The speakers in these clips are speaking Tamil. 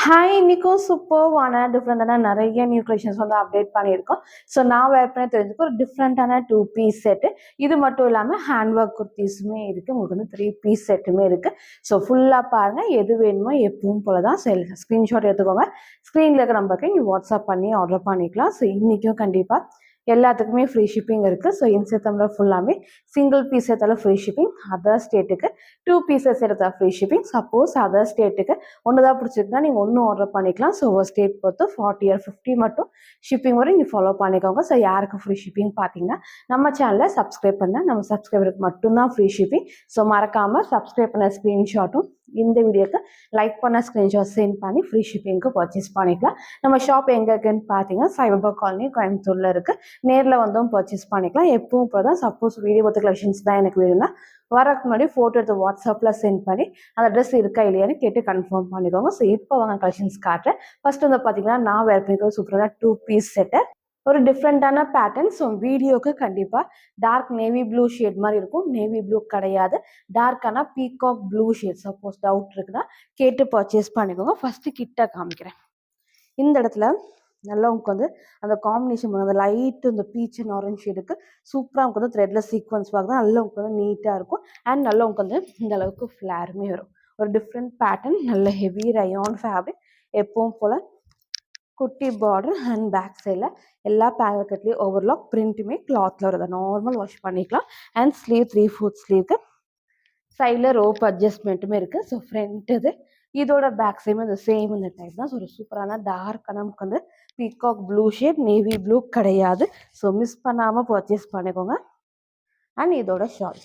ஹாய் இன்னைக்கும் சூப்பர்வான டிஃப்ரெண்டான நிறைய நியூ கலெக்ஷன்ஸ் வந்து அப்டேட் பண்ணியிருக்கோம். ஸோ நான் வேர் பண்ண தெரிஞ்சுக்க ஒரு டிஃப்ரெண்டான 2 பீஸ் செட்டு. இது மட்டும் இல்லாமல் ஹேண்ட் ஒர்க் குர்த்திஸுமே இருக்குது. உங்களுக்கு வந்து 3 பீஸ் செட்டுமே இருக்குது. ஸோ ஃபுல்லாக பாருங்கள், எது வேணுமோ எப்பவும் போல தான். ஸோ ஸ்க்ரீன்ஷாட் எடுத்துக்கோங்க. ஸ்க்ரீனில் இருக்க நம்பருக்கு நீங்கள் வாட்ஸ்அப் பண்ணி ஆர்டர் பண்ணிக்கலாம். ஸோ இன்றைக்கும் கண்டிப்பாக எல்லாத்துக்குமே ஃப்ரீ ஷிப்பிங் இருக்குது. ஸோ இன்செத்தமில் ஃபுல்லாமே சிங்கிள் பீஸ் எடுத்தாலும் ஃப்ரீ ஷிப்பிங், அதர் ஸ்டேட்டுக்கு 2 பீசஸ் எடுத்தால் ஃப்ரீ ஷிப்பிங். சப்போஸ் அதர் ஸ்டேட்டுக்கு ஒன்று தான் பிடிச்சிருக்குன்னா நீங்கள் ஒன்றும் ஆர்டர் பண்ணிக்கலாம். ஸோ ஒரு ஸ்டேட் பொறுத்து 40 or 50 மட்டும் ஷிப்பிங் வரை நீங்கள் ஃபாலோ பண்ணிக்கோங்க. ஸோ யாருக்கு ஃப்ரீ ஷிப்பிங் பார்த்தீங்கன்னா நம்ம சேனலை சப்ஸ்கிரைப் பண்ண நம்ம சப்ஸ்கிரைபருக்கு மட்டும்தான் ஃப்ரீ ஷிப்பிங். ஸோ மறக்காமல் சப்ஸ்கிரைப் பண்ண ஸ்க்ரீன்ஷாட்டும் இந்த வீடியோக்கு லைக் பண்ண ஸ்க்ரீன்ஷாட் சென்ட் பண்ணி ஃப்ரீ ஷிப்பிங்க்கு பர்ச்சேஸ் பண்ணிக்கலாம். நம்ம ஷாப் எங்கே இருக்குன்னு பார்த்தீங்கன்னா சைபர் காலனி கோயம்புத்தூரில் இருக்குது. நேரில் வந்தும் பர்ச்சேஸ் பண்ணிக்கலாம். எப்பவும் இப்போ தான் சப்போஸ் வீடியோ பத்து கலெக்ஷன்ஸ் தான் எனக்கு வேணும்னா வரக்கு முன்னாடி ஃபோட்டோ எடுத்து வாட்ஸ்அப்பில் சென்ட் பண்ணி அந்த ட்ரெஸ் இருக்கா இல்லையான்னு கேட்டு கன்ஃபார்ம் பண்ணிக்கோங்க. ஸோ இப்போ வாங்க கலெக்ஷன்ஸ் காட்டுறேன். ஃபர்ஸ்ட் வந்து பார்த்தீங்கன்னா நான் வேர் பண்ணிக்கிற சூப்பரான 2 பீஸ் செட்டு, ஒரு டிஃப்ரெண்டான பேட்டர்ன். ஸோ வீடியோக்கு கண்டிப்பாக டார்க் நேவி ப்ளூ ஷேட் மாதிரி இருக்கும். நேவி ப்ளூ கிடையாது, டார்க்கான peacock blue shade. Suppose doubt இருக்குன்னா கேட்டு பர்ச்சேஸ் பண்ணிக்கோங்க. ஃபஸ்ட்டு கிட்ட காமிக்கிறேன். இந்த இடத்துல நல்லா உங்களுக்கு வந்து அந்த காம்பினேஷன் அந்த லைட்டு இந்த பீச் அண்ட் ஆரஞ்ச் ஷேடுக்கு சூப்பராக உங்களுக்கு வந்து த்ரெட்ல சீக்வன்ஸ் பார்க்க நல்லா உங்களுக்கு வந்து நீட்டாக இருக்கும். அண்ட் நல்லா உங்களுக்கு வந்து இந்த அளவுக்கு ஃப்ளாருமே வரும். ஒரு டிஃப்ரெண்ட் பேட்டர்ன், நல்ல ஹெவி ரயான் ஃபேப்ரிக். எப்பவும் போல் குட்டி பார்டர் அண்ட் பேக் சைடில் எல்லா பேக்கெட்லேயும் ஓவர்லாக் பிரிண்ட்டுமே கிளாத்தில் வருது. நார்மல் வாஷ் பண்ணிக்கலாம். அண்ட் ஸ்லீவ் 3/4 ஸ்லீவ்க்கு சைடில் ரோப் அட்ஜஸ்ட்மெண்ட்டுமே இருக்குது. ஸோ ஃப்ரண்ட் இது இதோட பேக் சைடும் இந்த சேம் இந்த டைப் தான். ஸோ ஒரு சூப்பரான டார்க்கான நமக்கு வந்து peacock blue shade, navy blue கிடையாது. ஸோ மிஸ் பண்ணாமல் பர்ச்சேஸ் பண்ணிக்கோங்க. அண்ட் இதோட ஷால்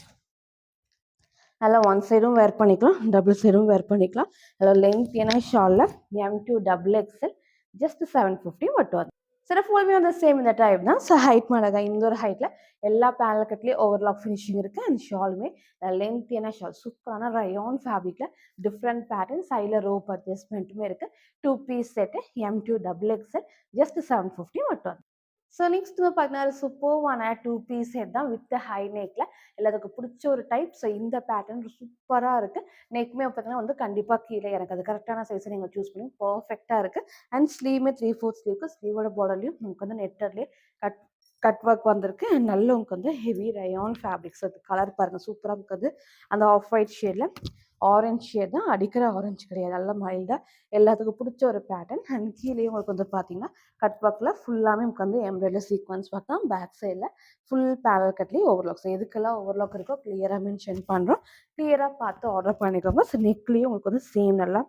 நல்லா ஒன் சைடும் வேர் பண்ணிக்கலாம், டபுள் சைடும் வேர் பண்ணிக்கலாம். நல்லா லென்த்தியான ஷாலில் M2XXL ஜஸ்ட் 750 மட்டும் அது. சில ஃபுல்லுமே வந்து சேம் இந்த டைப் தான். ஸோ ஹைட் மாடகா இந்த ஒரு ஹைட்டில் எல்லா பேனல் கட்லேயும் ஓவர்லாக் ஃபினிஷிங் இருக்குது. அண்ட் ஷாலுமே லென்த்தியான ஷால், சூப்பரான ரயான் ஃபேப்ரிக்கில் டிஃப்ரெண்ட் பேட்டர்ன், சைடில் ரோப் அட்ஜஸ்ட்மெண்ட்டுமே இருக்குது. 2 பீஸ் செட்டு M2XXL ஜஸ்ட் 750 மட்டும். ஸோ நெக்ஸ்ட் வந்து பார்த்தீங்கன்னா சூப்பர்வான 2 பீஸ் செட் தான் வித் ஹை நெக்கில் எல்லாத்துக்கும் பிடிச்ச ஒரு டைப். ஸோ இந்த பேட்டர்ன் சூப்பராக இருக்குது. நெக்குமே பார்த்தீங்கன்னா வந்து கண்டிப்பாக கீழே எனக்கு அது கரெக்டான சைஸை நீங்கள் சூஸ் பண்ணி பர்ஃபெக்டாக இருக்குது. அண்ட் ஸ்லீவுமே 3/4 ஸ்லீவ்க்கு ஸ்லீவோட பார்டர்லையும் உங்களுக்கு வந்து நெட்டர்லேயே கட் கட் ஒர்க் வந்திருக்கு. அண்ட் நல்ல உங்களுக்கு வந்து ஹெவி ரயான் ஃபேப்ரிக்ஸ். அது கலர் பாருங்கள் சூப்பராக இருக்குது. அந்த ஆஃப் ஒயிட் ஷேடில் ஆரஞ்ச் ஷேட் தான், அடிக்கிற ஆரஞ்சு கிடையாது, நல்லா மைல்டாக எல்லாத்துக்கும் பிடிச்ச ஒரு பேட்டர்ன். அண்ட் கீழே உங்களுக்கு வந்து பார்த்தீங்கன்னா கட் ஒர்க்கில் ஃபுல்லாமே உங்களுக்கு வந்து எம்ப்ராய்டரி சீக்வன்ஸ் பார்த்தா பேக் சைடில் ஃபுல் பேனல் கட்லேயும் ஓவர்லாக். ஸோ எதுக்கெல்லாம் ஓவர்லாக் இருக்கோ கிளியராக மென்ஷன் பண்ணுறோம். கிளியராக பார்த்து ஆர்டர் பண்ணிக்கோங்க. ஸோ நெக்லேயும் உங்களுக்கு வந்து சேம் நல்லா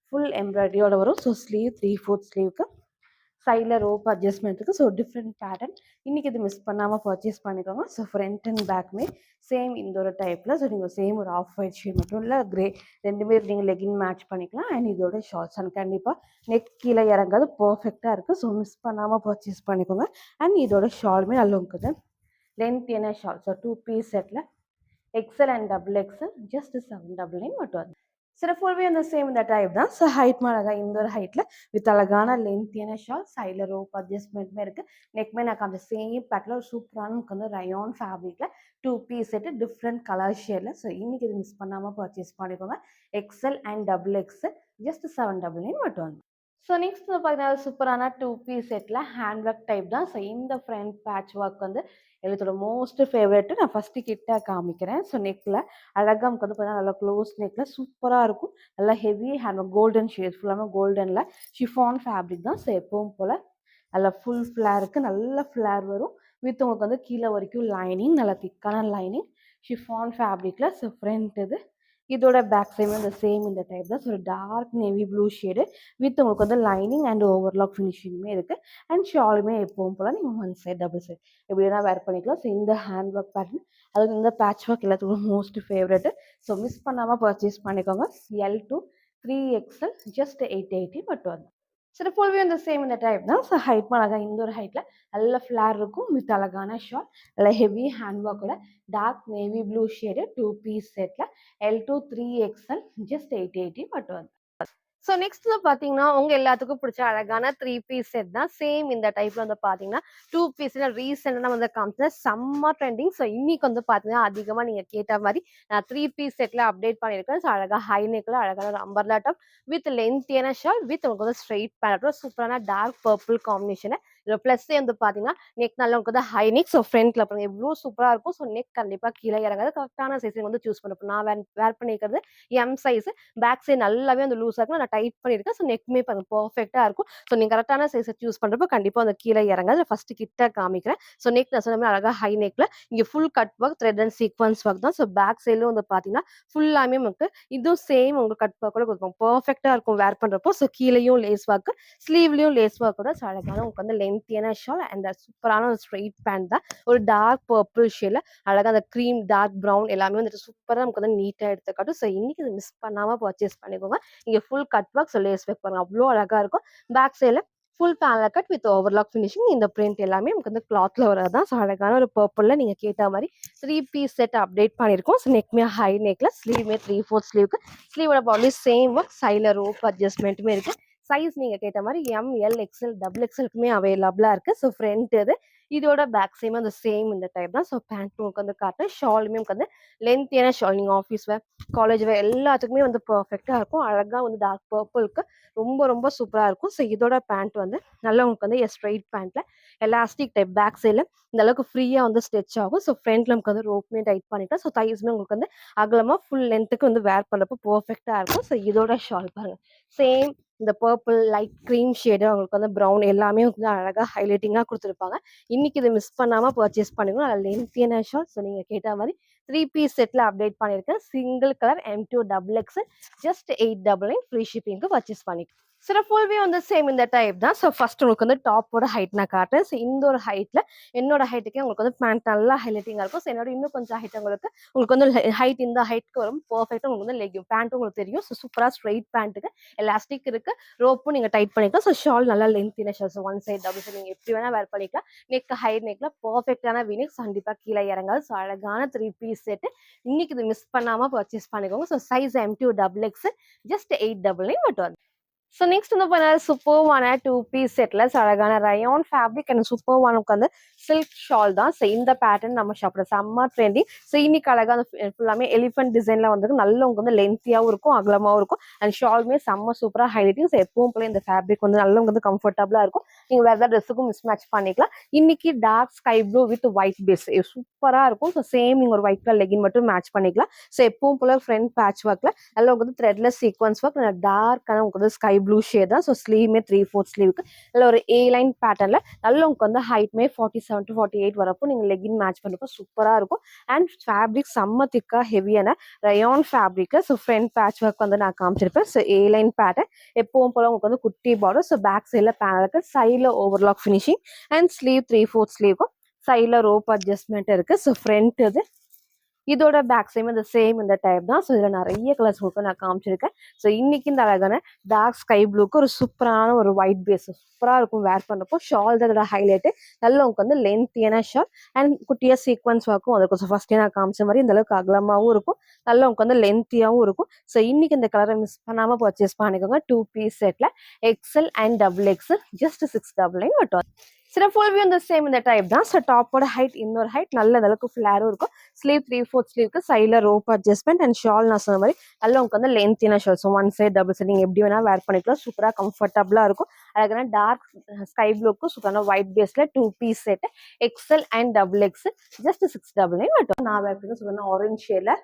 ஃபுல் எம்ப்ராய்டரியோட வரும். ஸோ ஸ்லீவ் 3/4 ஸ்லீவுக்கு சைடில் ரோப் அட்ஜஸ்ட்மெண்ட்டுக்கு. So different pattern. இன்றைக்கி இது மிஸ் பண்ணாமல் பர்ச்சேஸ் பண்ணிக்கோங்க. ஸோ ஃப்ரண்ட் அண்ட் பேக்குமே சேம் இந்த ஒரு டைப்பில். ஸோ நீங்கள் சேம் ஒரு ஆஃப் ஒயிட் ஷேட் மட்டும் இல்லை கிரே ரெண்டுமே நீங்கள் லெகின் மேட்ச் பண்ணிக்கலாம். அண்ட் இதோட ஷார்ட்ஸ் அண்ட் கண்டிப்பாக நெக் கீழே இறங்காது, பர்ஃபெக்டாக இருக்குது. ஸோ மிஸ் பண்ணாமல் பர்ச்சேஸ் பண்ணிக்கோங்க. அண்ட் இதோட ஷாலுமே நல்லா இருக்குது, லென்த்தியான ஷால். ஸோ 2 பீஸ் செட்டில் XL அண்ட் XXL ஜஸ்ட் 799 மட்டும் அது. சில ஃபுல்வே அந்த சேம் இந்த டைப் தான். ஸோ ஹைட் மாடகா இந்த ஒரு ஹைட்டில் வித் அழகான லென்த்தியான ஷால், சைடில் ரோப் அட்ஜஸ்ட்மெண்ட்டுமே இருக்குது. நெக்மே நான் அந்த சேம் பேட்டில் ஒரு சூப்பரான நமக்கு வந்து ரயான் ஃபேப்ரிக்கில் 2 பீஸ் செட்டு டிஃப்ரெண்ட் கலர் ஷேடில். ஸோ இன்றைக்கி இது மிஸ் பண்ணாமல் பர்ச்சேஸ் பண்ணிக்கோங்க. XL அண்ட் XXL ஜஸ்ட் 799 மட்டும் வந்து. ஸோ நெக்ஸ்ட் பார்த்தீங்கன்னா சூப்பரான 2 பீஸ் செட்டில் ஹேண்ட் ஒர்க் டைப் தான். ஸோ இந்த ஃப்ரண்ட் பேட்ச் ஒர்க் வந்து என்னோட மோஸ்ட் ஃபேவரெட்டு. நான் ஃபஸ்ட்டு கிட்ட காமிக்கிறேன். ஸோ நெக்கில் அழகாக நமக்கு வந்து பார்த்தீங்கன்னா நல்லா க்ளோஸ் நெக்கில் சூப்பராக இருக்கும். நல்லா heavy hand work, golden shade, ஃபுல்லாக கோல்டனில் ஷிஃபான் ஃபேப்ரிக் தான். ஸோ எப்பவும் போல் நல்லா ஃபுல் ஃப்ளேருக்கு நல்ல ஃப்ளேர் வரும். வித் உங்களுக்கு வந்து கீழே வரைக்கும் லைனிங், நல்லா திக்கான லைனிங் ஷிஃபான் ஃபேப்ரிக்கில். ஸோ ஃப்ரண்ட் இது இதோட பேக் சைடும் இந்த சேம் இந்த டைப் தான். So dark navy blue shade with உங்களுக்கு வந்து லைனிங் அண்ட் ஓவர்லாக் ஃபினிஷிங்குமே இருக்குது. அண்ட் ஷாலுமே எப்பவும் போல் நீங்கள் ஒன் சைட் டபுள் சைட் எப்படி வேணால் வேர் பண்ணிக்கலாம். ஸோ இந்த ஹேண்ட் ஒர்க் பேட்டர்ன், அதுவும் இந்த பேட்ச் ஒர்க் எல்லாத்துக்கும் மோஸ்ட் ஃபேவரெட்டு. ஸோ மிஸ் பண்ணாமல் பர்ச்சேஸ் பண்ணிக்கோங்க. L2 3XL ஜஸ்ட் 880 மட்டும் வந்து. சில ஃபுல்வே அந்த சேம் இந்த டைப் தான். ஸோ ஹைட் அழகாக இந்த ஒரு ஹைட்டில் நல்ல ஃப்ளார் இருக்கும் வித் அழகான ஷால், நல்ல ஹெவி ஹேண்ட் ஒர்க்கோட dark navy blue shade 2 piece செட்டில் L2 3XL ஜஸ்ட் 880 மட்டும் வந்து. ஸோ நெக்ஸ்ட் வந்து பார்த்தீங்கன்னா, உங்க எல்லாத்துக்கும் பிடிச்ச அழகான 3 பீஸ் செட் தான். சேம் இந்த டைப்ல வந்து பார்த்தீங்கன்னா, 2 பீஸ்ல ரீசெண்டா வந்து காமிச்ச செம்ம ட்ரெண்டிங். ஸோ இன்னைக்கு வந்து பார்த்தீங்கன்னா, அதிகமா நீங்க கேட்ட மாரி நான் 3 பீஸ் செட்ல அப்டேட் பண்ணியிருக்கேன். ஸோ அழகா ஹை நெக்ல அழகான ஒரு அம்பர்லா டாப் வித் லென்த்தியான ஷால் வித் உங்களுக்கு வந்து ஸ்ட்ரெயிட் பேண்ட் சூப்பரான டார்க் பர்பிள் காம்பினேஷன். இதுல பிளஸ் வந்து பார்த்தீங்கன்னா, நெக் நல்லா உங்களுக்கு வந்து ஹை நெக். ஸோ ஃப்ரண்ட்ல பாருங்க எவ்வளோ சூப்பரா இருக்கும். ஸோ நெக் கண்டிப்பா கீழே இறங்காது. கரெக்டான சைஸ் வந்து சூஸ் பண்ணணும். நான் வேர் பண்ணியிருக்கிறது எம் சைஸ். பேக் சைடு நல்லாவே வந்து லூஸா இருக்கும். நான் டைட் பண்ணியிருக்கேன். ஸோ நெக்குமே பாருங்க பெர்ஃபெக்ட்டா இருக்கும். ஸோ நீங்க கரெக்டான சைஸ சூஸ் பண்றப்போ கண்டிப்பா அந்த கீழ இறங்காது. ஃபர்ஸ்ட் கிட்ட காமிக்கிறேன். ஸோ நெக் நான் சொன்ன மாரி அழகா ஹை நெக்ல இங்க full cut work, thread and sequence work தான். ஸோ பேக் சைடுல வந்து பார்த்தீங்கன்னா, ஃபுல்லாமே நமக்கு இதுவும் சேம் உங்க கட் ஒர்க் கூட கொடுக்கும். பெர்ஃபெக்ட்டா இருக்கும் வேர் பண்றப்போ. ஸோ கீழயும் லேஸ் ஒர்க், ஸ்லீவ்லயும் லேஸ் ஒர்க் கூட ஸோ அழகான உங்களுக்கு வந்து லென்த்தியான ஷால் அண்ட் சூப்பரான ஒரு ஸ்ட்ரெயிட் பேண்ட் தான். ஒரு டார்க் பர்பிள் ஷேட்ல அழகா அந்த கிரீம், டார்க் ப்ரவுன் எல்லாமே வந்துட்டு சூப்பரா நமக்கு வந்து நீட்டா எடுத்து காட்டும். ஸோ இன்னைக்கு இத மிஸ் பண்ணாம பர்ச்சேஸ் பண்ணிக்கோங்க. இங்க full cut work, so lace work பாருங்க அவ்ளோ அழகா இருக்கும். பேக் சைடுல full panel cut with overlock finishing. இந்த பிரிண்ட் எல்லாமே நமக்கு வந்து கிளாத்ல வரதான். ஸோ அழகான ஒரு பர்பிள்ல நீங்க கேட்ட மாரி 3 பீஸ் செட் அப்டேட் பண்ணியிருக்கோம். ஸோ நெக்மே ஹை நெக்ல ஸ்லீவ்மே 3/4 ஸ்லீவ்க்கு ஸ்லீவோட பாடி சேம் ஒர்க், சைடுல ரோப் அட்ஜஸ்ட்மெண்ட்டுமே இருக்கு. சைஸ் நீங்க கேட்ட மாரி எம், எல், எக்ஸ்எல், டபுள் எக்ஸ்எல்க்குமே அவைலபிளா இருக்கு. ஸோ ஃப்ரண்ட் இது இதோட பேக் சைடும் அந்த சேம் இந்த டைப் தான். ஸோ பேண்ட் உங்களுக்கு வந்து காட்டுறேன். ஷாலுமே உங்களுக்கு வந்து லென்த்தியான ஷால். நீங்க ஆஃபீஸ் வேர், காலேஜ் வேர் எல்லாத்துக்குமே வந்து பெர்ஃபெக்ட்டா இருக்கும். அழகா வந்து டார்க் பர்பிள்க்கு ரொம்ப ரொம்ப சூப்பரா இருக்கும். ஸோ இதோட பேண்ட் வந்து நல்லா உங்களுக்கு வந்து ஸ்ட்ரெயிட் பேண்ட்ல எலாஸ்டிக் டைப் பேக் சைடுல இந்த அளவுக்கு ஃப்ரீயா வந்து ஸ்ட்ரெச் ஆகும். ஸோ ஃப்ரண்ட்ல நமக்கு வந்து ரோப்மே டைட் பண்ணிக்கலாம். ஸோ தைஸ்மே உங்களுக்கு வந்து அகலமா ஃபுல் லென்த்துக்கு வந்து வேர் பண்றப்போ பெர்ஃபெக்ட்டா இருக்கும். ஸோ இதோட ஷால் பாருங்க சேம் இந்த பர்பிள், லைட் கிரீம் ஷேடு, அவங்களுக்கு வந்து ப்ரௌன் எல்லாமே வந்து அழகா ஹைலைட்டிங்கா குடுத்துருப்பாங்க. இன்னைக்கு இத மிஸ் பண்ணாம பர்ச்சேஸ் பண்ணிக்கணும். நல்ல லென்த்தியான ஷால். ஸோ நீங்க கேட்ட மாரி 3 பீஸ் செட்ல அப்டேட் பண்ணியிருக்கேன். Single colour M2 double XL just 899 free ஷிப்பிங்க்கு பர்ச்சேஸ் பண்ணிக்கலாம். சில ஃபுல் வியூ வந்து சேம் இந்த டைப் தான். ஸோ ஃபர்ஸ்ட் உங்களுக்கு வந்து டாப்போட ஹைட் நான் காட்டுறேன். ஸோ இந்த ஒரு ஹைட்ல என்னோட ஹைட்டுக்கே உங்களுக்கு வந்து பேண்ட் நல்லா ஹைலைட்டிங்கா இருக்கும். ஸோ என்னோட இன்னும் கொஞ்சம் ஹைட் உங்களுக்கு வந்து ஹைட் இந்த ஹைட்க்கு வரும். பெர்ஃபெக்ட்டா உங்களுக்கு வந்து லெக் பேண்ட் உங்களுக்கு தெரியும். ஸோ சூப்பரா ஸ்ட்ரெயிட் பேண்ட்டுக்கு எலாஸ்டிக் இருக்கு. ரோப்பும் நீங்க டைட் பண்ணிக்கலாம். ஸோ ஷால் நல்லா லென்த்தின shawl. So one side double side நீங்க எப்படி வேணா வேர் பண்ணிக்கலாம். நெக் ஹை நெக்ல பெர்ஃபெக்ட்டான வீனெக் கண்டிப்பா கீழே இறங்காது. ஸோ அழகான 3 பீஸ் செட் இன்னைக்கு இது மிஸ் பண்ணாம பர்ச்சேஸ் பண்ணிக்கோங்க. So size M2 double X just 899 மட்டும். ஸோ நெக்ஸ்ட் வந்து பார்த்தீங்கன்னா சூப்பர்வான 2 பீஸ் செட்ல அழகான ரயான் ஃபேப்ரிக் அண்ட் சூப்பர்வான உட்காந்து சில்க் ஷால் தான். ஸோ இந்த பேட்டர்ன் நம்ம ஷாப்ல செம்ம ட்ரெண்டிங். ஸோ இன்னைக்கு அழகாக ஃபுல்லாமே எலிஃபென்ட் டிசைன்ல வந்து நல்ல உங்களுக்கு வந்து லென்த்தியாகவும் இருக்கும், அகலமாகவும் இருக்கும். அண்ட் ஷாலுமே செம்ம சூப்பராக ஹைலைட்டிங். ஸோ எப்பவும் போல இந்த ஃபேப்ரிக் வந்து நல்ல வந்து கம்ஃபர்டபுளா இருக்கும். நீங்க வேற ஏதாவது ட்ரெஸ்ஸுக்கும் மிஸ் மேட்ச் பண்ணிக்கலாம். இன்னைக்கு dark sky blue with white base சூப்பரா இருக்கும். ஸோ சேம் நீங்க ஒரு ஒயிட் கலர் லெகின் மட்டும் மேட்ச் பண்ணிக்கலாம். ஸோ எப்பவும் போல ஃப்ரண்ட் பேட்ச் ஒர்க்ல நல்ல வந்து த்ரெட்லெஸ் சீக்வன்ஸ் ஒர்க் டார்க்கான உங்களுக்கு வந்து ஸ்கை ப்ளூ ஷேட் தான். ஸோ ஸ்லீவ்மே 3/4 ஸ்லீவுக்கு நல்ல ஒரு ஏ லைன் பேட்டர்ல நல்ல உங்களுக்கு வந்து ஹைட்மே 47 to 48 வரப்போ நீங்க லெகின் மேட்ச் பண்ணப்போ சூப்பரா இருக்கும். அண்ட் ஃபேப்ரிக் செம்ம திக்கா ஹெவியான rayon fabric. So front patch work வந்து நான் காமிச்சிருப்பேன். ஸோ ஏ லைன் பேட்டர்ன் எப்பவும் போல உங்களுக்கு வந்து குட்டி பார்டர். ஸோ பேக் சைட்ல பேனலுக்கு சைட்ல ஓவர்லாக் ஃபினிஷிங் அண்ட் ஸ்லீவ் 3/4 ஸ்லீவுக்கும் சைட்ல ரோப் அட்ஜஸ்ட்மெண்ட் இருக்கு. ஸோ ஃப்ரண்ட் இது இதோட பேக் சைடும் இந்த சேம் இந்த டைப் தான். ஸோ இதில் நிறைய கலர்ஸ் உங்களுக்கு நான் காமிச்சிருக்கேன். ஸோ இன்னைக்கு இந்த அழகான டார்க் ஸ்கை ப்ளூக்கு ஒரு சூப்பரான ஒரு ஒயிட் பேஸ் சூப்பராக இருக்கும் வேர் பண்ணப்போ. ஷால் தான் இதோட ஹைலைட்டு. நல்ல உங்களுக்கு வந்து லென்த்தியான ஷால் அண்ட் குட்டியாக சீக்வன்ஸ் ஒர்க்கும் அதுக்கும். ஸோ ஃபர்ஸ்டே நான் காமிச்ச மாதிரி இந்த அளவுக்கு அகலமாகவும் இருக்கும், நல்ல உங்களுக்கு வந்து லென்த்தியாகவும் இருக்கும். ஸோ இன்னைக்கு இந்த கலரை மிஸ் பண்ணாமல் பர்ச்சேஸ் பண்ணிக்கோங்க. 2 பீஸ் செட்டில் XL and double XL just 699 மட்டும். சில ஃபுல் வியூ இந்த சேம் இந்த டைப் தான். ஸோ டாப்போட ஹைட் இன்னொரு ஹைட் நல்ல அளவுக்கு ஃபிளாரும் இருக்கும். ஸ்லீவ் 3/4 ஸ்லீவ்க்கு சைடில் ரோப் அட்ஜஸ்ட்மெண்ட் அண்ட் ஷால் நான் சொன்ன மாதிரி நல்ல உங்களுக்கு வந்து லென்த்தின shawl. So one side double side நீங்கள் எப்படி வேணால் வேர் பண்ணிக்கலாம். சூப்பராக கம்ஃபர்டபுளாக இருக்கும். அழகான டார்க் ஸ்கை ப்ளூக்கு சூப்பரான ஒயிட் பேஸில் 2 piece set XL and double X just 699 மட்டும். நான் வேர் பண்ணி சொல்லணும் ஆரஞ்ச் ஷேடில்.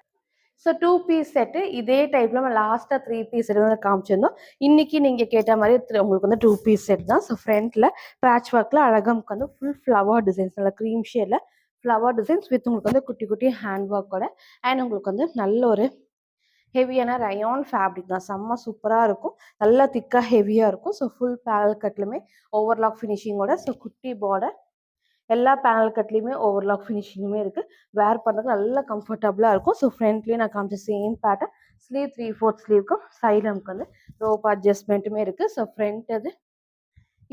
ஸோ 2 பீஸ் செட்டு இதே டைப்ல நம்ம லாஸ்ட்டாக 3 பீஸ் செட் வந்து காமிச்சிருந்தோம். இன்னைக்கு நீங்கள் கேட்ட மாதிரி உங்களுக்கு வந்து 2 பீஸ் செட் தான். ஸோ ஃப்ரண்ட்ல பேட்ச் ஒர்க்கில் அழகாக வந்து ஃபுல் ஃப்ளவர் டிசைன்ஸ் நல்ல க்ரீம் ஷேடில் ஃப்ளவர் டிசைன்ஸ் வித் உங்களுக்கு வந்து குட்டி குட்டி ஹேண்ட் ஒர்க்கோட அண்ட் உங்களுக்கு வந்து நல்ல ஒரு ஹெவியான ரயான் ஃபேப்ரிக் தான். செம்ம சூப்பராக இருக்கும், நல்லா திக்காக ஹெவியாக இருக்கும். ஸோ ஃபுல் பேனல் கட்லுமே ஓவர்லாக் ஃபினிஷிங்கோட. ஸோ குட்டி பார்டர் எல்லா பேனல் கட்லேயுமே ஓவர்லாக் ஃபினிஷிங்குமே இருக்குது. வேர் பண்ணுறதுக்கு நல்லா கம்ஃபர்டபுளாக இருக்கும். ஸோ ஃப்ரண்ட்லேயே நான் காமிச்ச சேம் பேட்டர்ன் ஸ்லீவ் 3/4 ஸ்லீவ்க்கும் சைடு நமக்கு வந்து ரோப் அட்ஜஸ்ட்மெண்ட்டுமே இருக்குது. ஸோ ஃப்ரண்ட் அது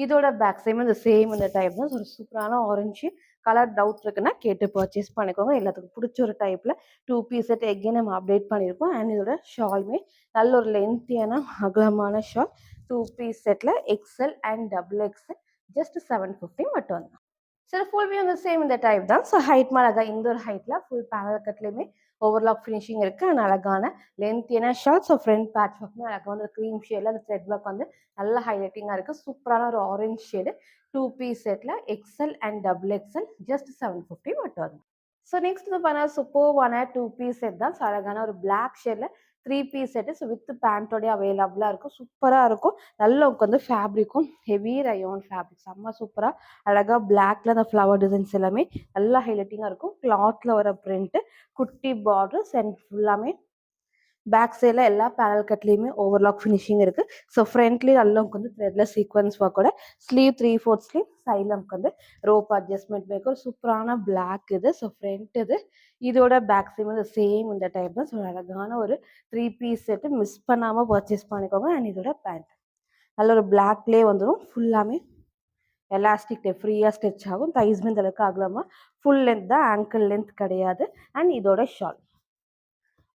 இதோட பேக் சைடும் இந்த சேம் இந்த டைப் தான். ஸோ சூப்பரான ஆரஞ்சு கலர் டவுட் இருக்குன்னா கேட்டு பர்ச்சேஸ் பண்ணிக்கோங்க. எல்லாத்துக்கும் பிடிச்ச ஒரு டைப்பில் 2 பீஸ் செட் எகெயின் நம்ம அப்டேட் பண்ணியிருக்கோம். அண்ட் இதோட ஷாலுமே நல்ல ஒரு லென்த்தியான அகலமான ஷால் 2 பீஸ் செட்டில் XL and double XL just 750 மட்டும் தான். சரி, ஃபுல் வியூ வந்து சேம் இந்த டைப் தான். ஸோ ஹைட் அழகா இந்த ஒரு ஹைட்ல ஃபுல் பேனல் கட்லையுமே ஓவர்லாக் ஃபினிஷிங் இருக்கு. அண்ட் அழகான லென்த்தியான ஷார்ட். ஸோ ஃப்ரண்ட் பேட்ச் ஒர்க்குமே அழகாக வந்து க்ரீம் ஷேட்ல அந்த த்ரெட் ஒர்க் வந்து நல்ல ஹைலைட்டிங்காக இருக்கு. சூப்பரான ஒரு ஆரஞ்ச் ஷேடு 2 பீஸ் செட்ல XL and double XL just 750 மட்டும் தான். ஸோ நெக்ஸ்ட் வந்து பார்த்தா சூப்பர்வான 2 பீஸ் செட் தான். ஸோ அழகான ஒரு பிளாக் ஷேட்ல 3 பீஸ் செட்டு. ஸோ வித் பேண்டோடய அவைலபிளாக இருக்கும். சூப்பராக இருக்கும். நல்ல வந்து ஃபேப்ரிக்கும் ஹெவி ரயோன் ஃபேப்ரிக் செம்ம சூப்பராக அழகாக பிளாக்ல அந்த ஃப்ளவர் டிசைன்ஸ் எல்லாமே நல்லா ஹைலைட்டிங்காக இருக்கும். கிளாத்ல வர பிரிண்ட் குட்டி பார்டர்ஸ் அண்ட் ஃபுல்லாமே பேக் சைடில் எல்லா பேனல் கட்லேயுமே ஓவர்லாக் ஃபினிஷிங் இருக்கு. ஸோ ஃப்ரண்ட்லேயும் நல்லா வந்து த்ரெட்ல சீக்வன்ஸ் ஒர்க்கோட ஸ்லீவ் 3/4 ஸ்லீவ் சைடில் வந்து ரோப் அட்ஜஸ்ட்மெண்ட் மேக் ஒரு சூப்பரான பிளாக் இது. ஸோ ஃப்ரண்ட் இது இதோட பேக் சைடு வந்து சேம் இந்த டைப் தான். ஸோ அழகான ஒரு 3 பீஸ் செட்டு மிஸ் பண்ணாமல் பர்ச்சேஸ் பண்ணிக்கோங்க. அண்ட் இதோட பேண்ட் நல்ல ஒரு பிளாக்லேயே வந்துடும். ஃபுல்லாமே எலாஸ்டிக் டைப் ஃப்ரீயாக ஸ்டிச் ஆகும். தைஸ்மே இந்த அளவுக்கு ஆகலாமா ஃபுல் லென்த் தான், ஆங்கிள் லென்த் கிடையாது. அண்ட் இதோட ஷால்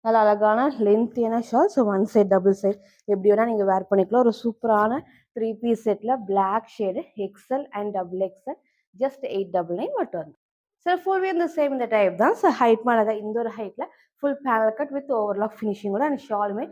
நல்ல அழகான லென்த்தியான shawl. So one side double side எப்படி வேணால் நீங்கள் வேர் பண்ணிக்கலாம். ஒரு சூப்பரான 3 பீஸ் செட்டில் black shade XL and double XL just 899 மட்டும் வந்து. ஸோ ஃபுல் இந்த சேம் இந்த டைப் தான். ஸோ ஹைட் அழகாக இந்த ஒரு ஹைட்டில் full panel cut with overlock ஃபினிஷிங்கோட அண்ட் ஷாலுமே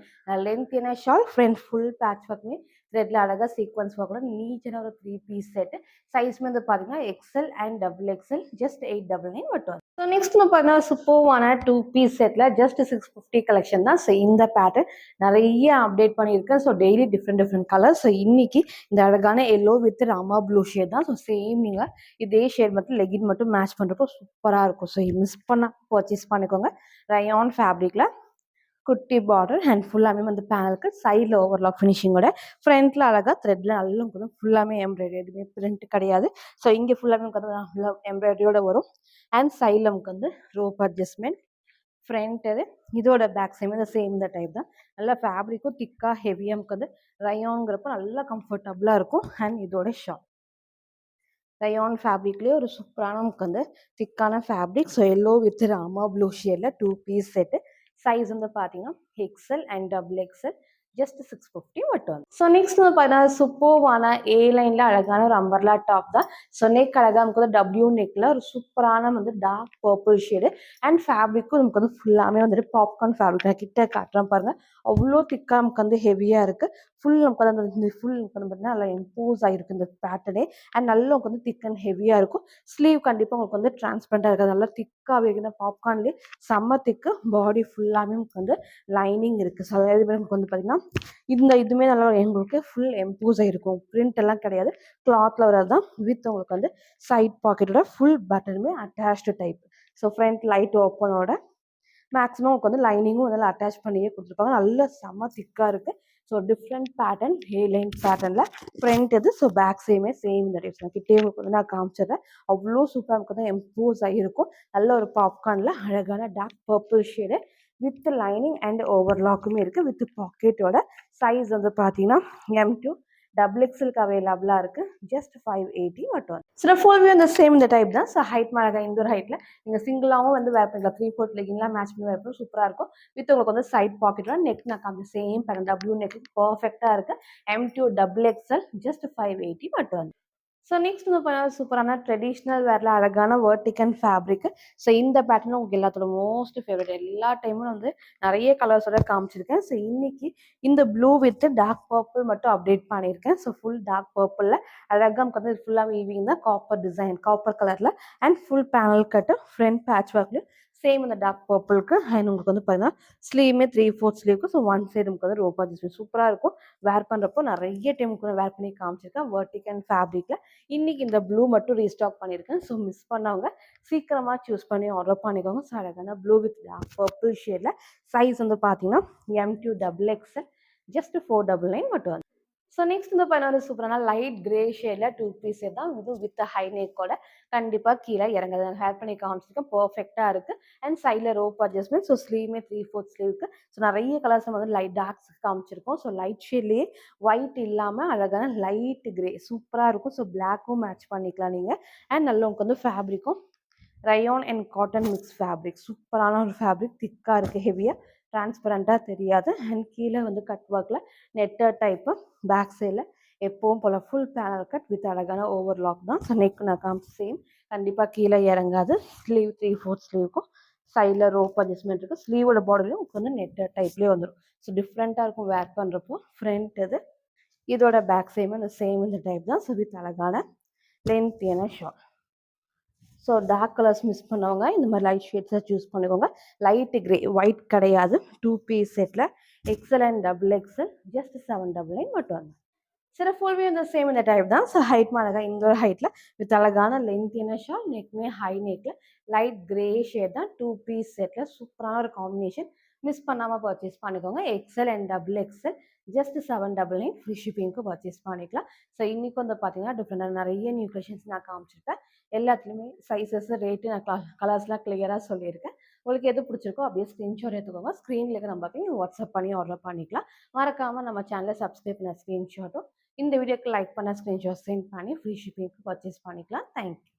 லென்த்தியான ஷால் ஃப்ரண்ட் ஃபுல் பேட்ச் ஒர்க்குமே த்ரெட்ல அழகாக சீக்வன்ஸ் ஒர்க்கோட நீட்டான ஒரு 3 பீஸ் செட்டு. சைஸ்மே வந்து பார்த்தீங்கன்னா XL and double XL just 899 மட்டும். ஸோ நெக்ஸ்ட் நம்ம பார்த்தீங்கன்னா சூப்பர்வான 2 பீஸ் செட்டில் ஜஸ்ட் 650 கலெக்ஷன் தான். ஸோ இந்த பேட்டர்ன் நிறைய அப்டேட் பண்ணியிருக்கேன். So daily different colour. So இன்னைக்கு இந்த அழகான yellow with Rama blue shade தான். ஸோ சேம் நீங்கள் இதே ஷேட் மட்டும் லெகின் மட்டும் மேட்ச் பண்ணுறப்போ சூப்பராக இருக்கும். ஸோ மிஸ் பண்ணால் பர்ச்சேஸ் பண்ணிக்கோங்க. ரயான் ஃபேப்ரிக்கில் குட்டி பார்டர் அண்ட் ஃபுல்லாமே வந்து பேனலுக்கு சைடில் ஓவர்லாக் ஃபினிஷிங்கோட ஃப்ரண்ட்டில் அழகாக த்ரெட்டில் நல்லா வந்து ஃபுல்லாமே எம்ப்ராய்டரி எதுவுமே பிரிண்ட் கிடையாது. ஸோ இங்கே ஃபுல்லாமே நமக்கு வந்து நல்லா எம்ப்ராய்டரியோட வரும். அண்ட் சைடில் நமக்கு வந்து ரோப் அட்ஜஸ்ட்மெண்ட் ஃப்ரண்ட் இது இதோட பேக் சைடு வந்து சேம் இந்த டைப் தான். நல்லா ஃபேப்ரிக்கும் திக்காக ஹெவியாக நமக்கு வந்து ரயோங்கிறப்ப நல்லா கம்ஃபர்டபுளாக இருக்கும். அண்ட் இதோட ஷால் ரயான் ஃபேப்ரிக்லேயே ஒரு சூப்பரான நமக்கு வந்து திக்கான fabric. So yellow with Rama blue ஷேடில் 2 பீஸ் செட்டு. சைஸ் வந்து பார்த்தீங்கன்னா XL and double XL just 650 மட்டும். ஸோ நெக்ஸ்ட் வந்து பார்த்தீங்கன்னா சூப்பர்வான ஏ லைனில் அழகான ஒரு அம்பர்லா டாப் தான். ஸோ நெக் அழகாக நமக்கு வந்து டபிள்யூ நெக்கில் ஒரு சூப்பரான வந்து டார்க் பர்பிள் ஷேடு அண்ட் ஃபேப்ரிக்கும் நமக்கு வந்து ஃபுல்லாமே வந்துட்டு பாப்கார்ன் ஃபேப்ரிக். நான் கிட்ட காட்டுறேன் பாருங்கள், அவ்வளோ திக்காக நமக்கு வந்து ஹெவியாக இருக்குது. ஃபுல் நமக்கு வந்து அந்த ஃபுல் நமக்கு வந்து பார்த்தீங்கன்னா நல்லா இம்போஸ் ஆகிருக்கு இந்த பேட்டர்னே. அண்ட் நல்லா உங்களுக்கு வந்து திக் அண்ட் ஹெவியாக இருக்கும். ஸ்லீவ் கண்டிப்பாக உங்களுக்கு வந்து டிரான்ஸ்பரண்டாக இருக்காது. நல்லா திக்காகவே இருக்குது. பாப்கார்ன்லேயே செம்ம திக்கு. பாடி ஃபுல்லாமே உங்களுக்கு வந்து லைனிங் இருக்குது. ஸோ அதாவது நமக்கு வந்து பார்த்திங்கன்னா இந்த இதுவுமே நல்லா உங்களுக்கு ஃபுல் எம்போஸ் ஆகிருக்கும். பிரிண்ட் எல்லாம் கிடையாது, கிளாத்தில் வரது தான். வித் உங்களுக்கு வந்து சைட் பாக்கெட்டோட ஃபுல் பட்டனுமே attached type. So front light ஓப்பனோட மேக்ஸிமம் உங்களுக்கு வந்து லைனிங்கும் வந்து அட்டாச் பண்ணியே கொடுத்துருப்பாங்க. நல்ல செம்ம திக்காக இருக்குது. ஸோ டிஃப்ரெண்ட் பேட்டர்ன் ஏ லைன் பேட்டர்னில் ஃப்ரண்ட் இது. ஸோ பேக் சைடுமே சேம் இந்த டைப்ஸ் நான் கிட்டே உங்களுக்கு வந்து நான் காமிச்சிடுறேன். அவ்வளோ சூப்பராக நமக்கு வந்து எம்போஸ் ஆகிருக்கும். நல்ல ஒரு பாப்கார்னில் அழகான dark purple shade with lining and ஓவர்லாக்குமே இருக்குது. வித் பாக்கெட்டோட சைஸ் வந்து பார்த்தீங்கன்னா M2 டபுள் எக்ஸலுக்கு அவைலபிளாக இருக்குது. ஜஸ்ட் 580 மட்டும். ஸோ ஃபுல் வியூ இந்த சேம் இந்த டைப் தான். ஸோ ஹைட் அழகாக இந்த ஒரு ஹைட்டில் நீங்கள் சிங்கிளாகவும் வந்து வேர் பண்ணிக்கலாம். 3/4 லெகின்லாம் மேட்ச் பண்ணி வேர் பண்ணி சூப்பராக இருக்கும். வித் உங்களுக்கு வந்து சைட் பாக்கெட்டோட நெக் நான் காமி சேம் பேட்டர்ன் டபிள்யூ நெக் பர்ஃபெக்டாக இருக்குது. M2 டபுள் எக்ஸல் ஜஸ்ட் 580 மட்டும். ஸோ நெக்ஸ்ட் வந்து பார்த்தீங்கன்னா சூப்பரான ட்ரெடிஷ்னல் வேரில் அழகான வேர்டிகன் ஃபேப்ரிக். ஸோ இந்த பேட்டர்ன் உங்களுக்கு எல்லாத்தோட மோஸ்ட் ஃபேவரட். எல்லா டைமும் வந்து நிறைய கலர்ஸோட காமிச்சிருக்கேன். ஸோ இன்னைக்கு இந்த ப்ளூ வித் டார்க் பர்பிள் மட்டும் அப்டேட் பண்ணியிருக்கேன். ஸோ ஃபுல் டார்க் பர்பிளில் அழகாக நமக்கு வந்து ஃபுல்லாக வீவிங் தான் காப்பர் டிசைன் காப்பர் கலரில் and full panel cut front patch ஒர்க்லையும் சேம் இந்த டார்க் பர்பிளுக்கு. அண்ட் உங்களுக்கு வந்து பார்த்தீங்கன்னா ஸ்லீவுமே 3/4 ஸ்லீவுக்கு. ஸோ ஒன் சைடு நமக்கு வந்து ரோப்பா டிசைன் சூப்பராக இருக்கும். வேர் பண்ணுறப்போ நிறைய டைம் வேர் பண்ணி காமிச்சிருக்கேன். வேர்டிகன் ஃபேப்ரிக்கில் இன்னைக்கு இந்த ப்ளூ மட்டும் ரீஸ்டாக் பண்ணியிருக்கேன். ஸோ மிஸ் பண்ணவங்க சீக்கிரமாக சூஸ் பண்ணி ஆர்டர் பண்ணிக்கோங்க. ஸோ அழகான ப்ளூ வித் டார்க் பர்பிள் ஷேடில் சைஸ் வந்து பார்த்தீங்கன்னா M2 டபுள் எக்ஸ்எல் ஜஸ்ட் 499 மட்டும். ஸோ நெக்ஸ்ட் வந்து பார்த்தீங்கன்னா சூப்பரான லைட் கிரே ஷேடில் 2 பீஸ் தான். இது வித் ஹை நெக்கோட கண்டிப்பாக கீழே இறங்குது. ஹேர் பண்ணி காமிச்சிருக்கேன். பர்ஃபெக்டாக இருக்குது. அண்ட் சைடில் ரோப் அட்ஜஸ்ட்மெண்ட். ஸோ ஸ்லீவுமே 3/4 ஸ்லீவுக்கு. ஸோ நிறைய கலர்ஸ் வந்து லைட் டார்க்ஸ் காமிச்சிருக்கோம். ஸோ லைட் ஷேட்லேயே ஒயிட் இல்லாமல் அழகான லைட் கிரே சூப்பராக இருக்கும். ஸோ பிளாக்கும் மேட்ச் பண்ணிக்கலாம் நீங்கள். அண்ட் நல்ல உங்களுக்கு வந்து ஃபேப்ரிக்கும் rayon and cotton mix fabric, சூப்பரான ஒரு ஃபேப்ரிக், திக்காக இருக்குது, ஹெவியாக டிரான்ஸ்பரண்ட்டாக தெரியாது. அண்ட் கீழே வந்து கட் ஒர்க்கில் நெட்டர் டைப்பு, பேக் சைடில் எப்பவும் போல் ஃபுல் பேனல் கட் வித் அழகான ஓவர்லாக் தான். ஸோ நெக் நான் காமிச்சு சேம், கண்டிப்பாக கீழே இறங்காது. ஸ்லீவ் 3/4 ஸ்லீவுக்கும் சைடில் ரோப் அட்ஜஸ்ட்மெண்ட் இருக்குது. ஸ்லீவோட பார்டர்லையும் உங்களுக்கு வந்து நெட்டர் டைப்லேயே வந்துடும். ஸோ டிஃப்ரெண்ட்டாக இருக்கும் வேர் பண்ணுறப்போ. ஃப்ரண்ட் இது, இதோட பேக் சைடும் அந்த சேம் இந்த டைப் தான். ஸோ வித் அழகான லென்த்தியான shawl. So dark colours miss பண்ணவங்க இந்த மாதிரி லைட் ஷேட்ஸை சூஸ் பண்ணிக்கோங்க. லைட்டு கிரே, ஒயிட் கிடையாது. 2 பீஸ் செட்டில் XL and double XL just 799 மட்டும் வந்து. சரி, ஃபுல் வியூ இந்த சேம் இந்த டைப் தான். ஸோ ஹைட் அழகாக இந்த ஒரு ஹைட்டில் வித் அழகான லென்த்தியான ஷால், நெக்மே ஹை நெக்கில் லைட் கிரே ஷேட் தான். 2 பீஸ் செட்டில் சூப்பரான ஒரு காம்பினேஷன். மிஸ் பண்ணாமல் பர்ச்சேஸ் பண்ணிக்கோங்க. XL and double XL just 799 free ஷிப்பிங்க்கு பர்ச்சேஸ் பண்ணிக்கலாம். ஸோ இன்றைக்கி வந்து பார்த்தீங்கன்னா டிஃப்ரெண்டாக நிறைய நியூ கலெக்ஷன்ஸ் நான் காமிச்சிருப்பேன். எல்லாத்துலேயுமே சைஸஸ், ரேட்டு, நான் கலர்ஸ்லாம் கிளியராக சொல்லியிருக்கேன். உங்களுக்கு எது பிடிச்சிருக்கோ அப்படியே ஸ்க்ரீன்ஷாட் எடுத்துக்கோங்க. ஸ்க்ரீனில் இருக்கிற நம்பருக்கு நீங்கள் வாட்ஸ்அப் பண்ணி ஆர்டர் பண்ணிக்கலாம். மறக்காமல் நம்ம சேனலை சப்ஸ்கிரைப் பண்ண ஸ்க்ரீன்ஷாட்டும் இந்த வீடியோக்கு லைக் பண்ண ஸ்க்ரீன்ஷாட் சென்ட் பண்ணி ஃப்ரீ ஷிப்பிங்க்கு பர்ச்சேஸ் பண்ணிக்கலாம். தேங்க்யூ.